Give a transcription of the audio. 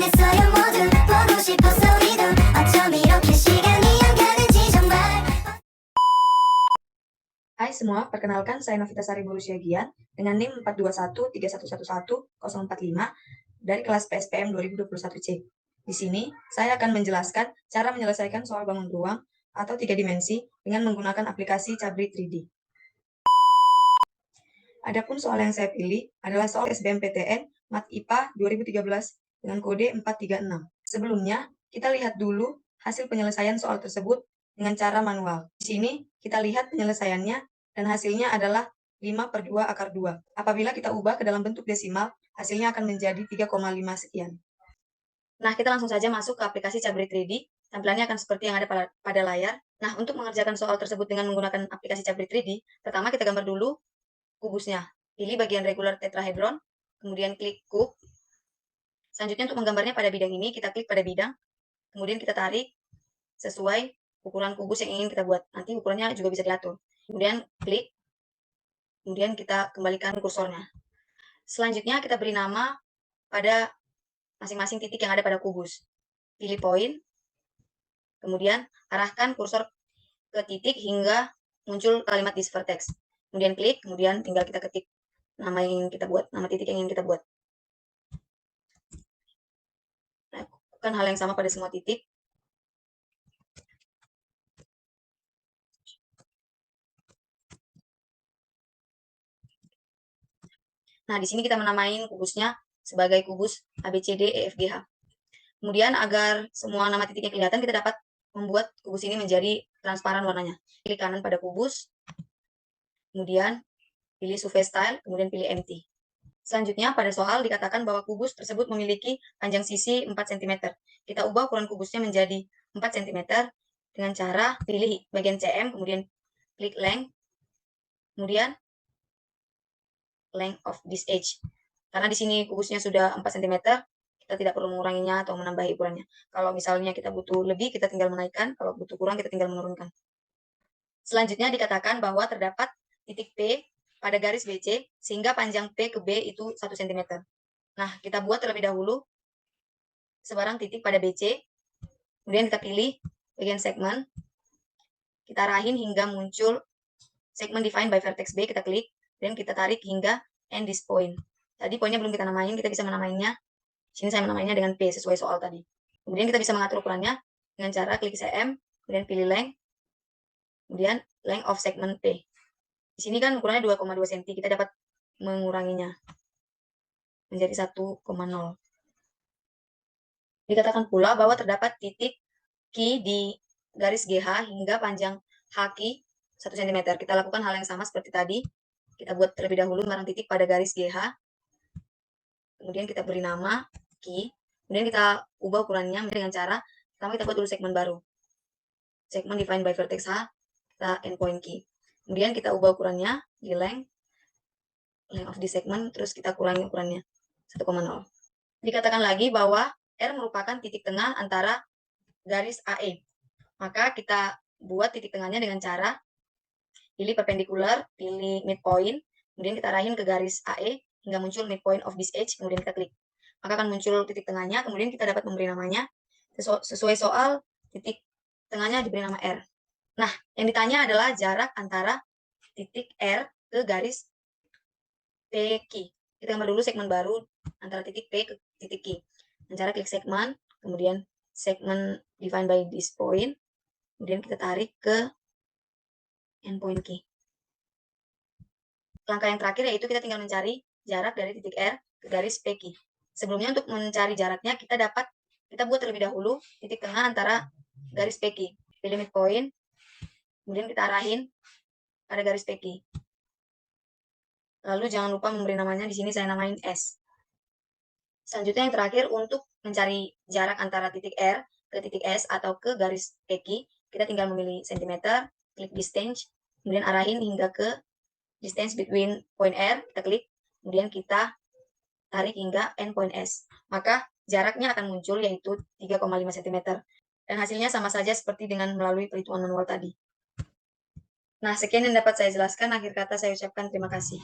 됐어요 모두 보고 싶었어 우리도 어쩜 이렇게 시간이 안 가는지 정말. Hai semua, perkenalkan saya Novita Sari Borusyagian dengan NIM 42131111045 dari kelas PSPM 2021C. Di sini, saya akan menjelaskan cara menyelesaikan soal bangun ruang atau 3 dimensi dengan menggunakan aplikasi Cabri 3D. Adapun soal yang saya pilih adalah soal SBMPTN Mat IPA 2013 dengan kode 436. Sebelumnya, kita lihat dulu hasil penyelesaian soal tersebut dengan cara manual. Di sini, kita lihat penyelesaiannya dan hasilnya adalah 5/2 / 2. Apabila kita ubah ke dalam bentuk desimal, hasilnya akan menjadi 3,5 sekian. Nah, kita langsung saja masuk ke aplikasi Cabri 3D. Tampilannya akan seperti yang ada pada layar. Nah, untuk mengerjakan soal tersebut dengan menggunakan aplikasi Cabri 3D, pertama kita gambar dulu kubusnya. Pilih bagian regular tetrahedron, kemudian klik kub. Selanjutnya untuk menggambarnya pada bidang ini, kita klik pada bidang, kemudian kita tarik sesuai ukuran kubus yang ingin kita buat. Nanti ukurannya juga bisa diatur. Kemudian klik, kemudian kita kembalikan kursornya. Selanjutnya kita beri nama pada masing-masing titik yang ada pada kubus. Pilih poin, kemudian arahkan kursor ke titik hingga muncul kalimat this vertex. Kemudian klik, kemudian tinggal kita ketik nama yang ingin kita buat, nama titik yang ingin kita buat. Lakukan hal yang sama pada semua titik. Nah, di sini kita menamai kubusnya sebagai kubus ABCDEFGH. Kemudian agar semua nama titiknya kelihatan, kita dapat membuat kubus ini menjadi transparan warnanya. Klik kanan pada kubus, kemudian pilih surface style, kemudian pilih empty. Selanjutnya, pada soal dikatakan bahwa kubus tersebut memiliki panjang sisi 4 cm. Kita ubah ukuran kubusnya menjadi 4 cm dengan cara pilih bagian CM, kemudian klik length, kemudian length of this edge. Karena di sini kubusnya sudah 4 cm, kita tidak perlu menguranginya atau menambahi ukurannya. Kalau misalnya kita butuh lebih, kita tinggal menaikkan. Kalau butuh kurang, kita tinggal menurunkan. Selanjutnya dikatakan bahwa terdapat titik P pada garis BC, sehingga panjang P ke B itu 1 cm. Nah, kita buat terlebih dahulu sebarang titik pada BC, kemudian kita pilih bagian segmen, kita arahin hingga muncul segmen defined by vertex B, kita klik, dan kita tarik hingga end this point. Tadi poinnya belum kita namain, kita bisa menamainya. Di sini saya menamainya dengan P sesuai soal tadi. Kemudian kita bisa mengatur ukurannya dengan cara klik CM, kemudian pilih length, kemudian length of segment P. Di sini kan ukurannya 2,2 cm, kita dapat menguranginya menjadi 1,0. Dikatakan pula bahwa terdapat titik Q di garis GH hingga panjang HQ 1 cm. Kita lakukan hal yang sama seperti tadi. Kita buat terlebih dahulu barang titik pada garis GH. Kemudian kita beri nama Q. Kemudian kita ubah ukurannya dengan cara, pertama kita buat dulu segmen baru. Segmen defined by vertex H, kita endpoint Q. Kemudian kita ubah ukurannya di length of the segment, terus kita kurangi ukurannya 1,0. Dikatakan lagi bahwa R merupakan titik tengah antara garis AE. Maka kita buat titik tengahnya dengan cara pilih perpendicular, pilih midpoint, kemudian kita arahin ke garis AE hingga muncul midpoint of this edge, kemudian kita klik. Maka akan muncul titik tengahnya, kemudian kita dapat memberi namanya sesuai soal, titik tengahnya diberi nama R. Nah, yang ditanya adalah jarak antara titik R ke garis PQ. Kita gambar dulu segmen baru antara titik P ke titik Q. Dengan cara klik segmen, kemudian segmen defined by this point, kemudian kita tarik ke endpoint Q. Langkah yang terakhir yaitu kita tinggal mencari jarak dari titik R ke garis PQ. Sebelumnya untuk mencari jaraknya kita buat terlebih dahulu titik tengah antara garis PQ. Pilih midpoint, kemudian kita arahin pada garis PQ. Lalu jangan lupa memberi namanya, di sini saya namain S. Selanjutnya yang terakhir untuk mencari jarak antara titik R ke titik S atau ke garis PQ, kita tinggal memilih cm, klik distance, kemudian arahin hingga ke distance between point R, kita klik, kemudian kita tarik hingga endpoint S. Maka jaraknya akan muncul yaitu 3,5 cm. Dan hasilnya sama saja seperti dengan melalui perhitungan manual tadi. Nah, sekian yang dapat saya jelaskan. Akhir kata saya ucapkan terima kasih.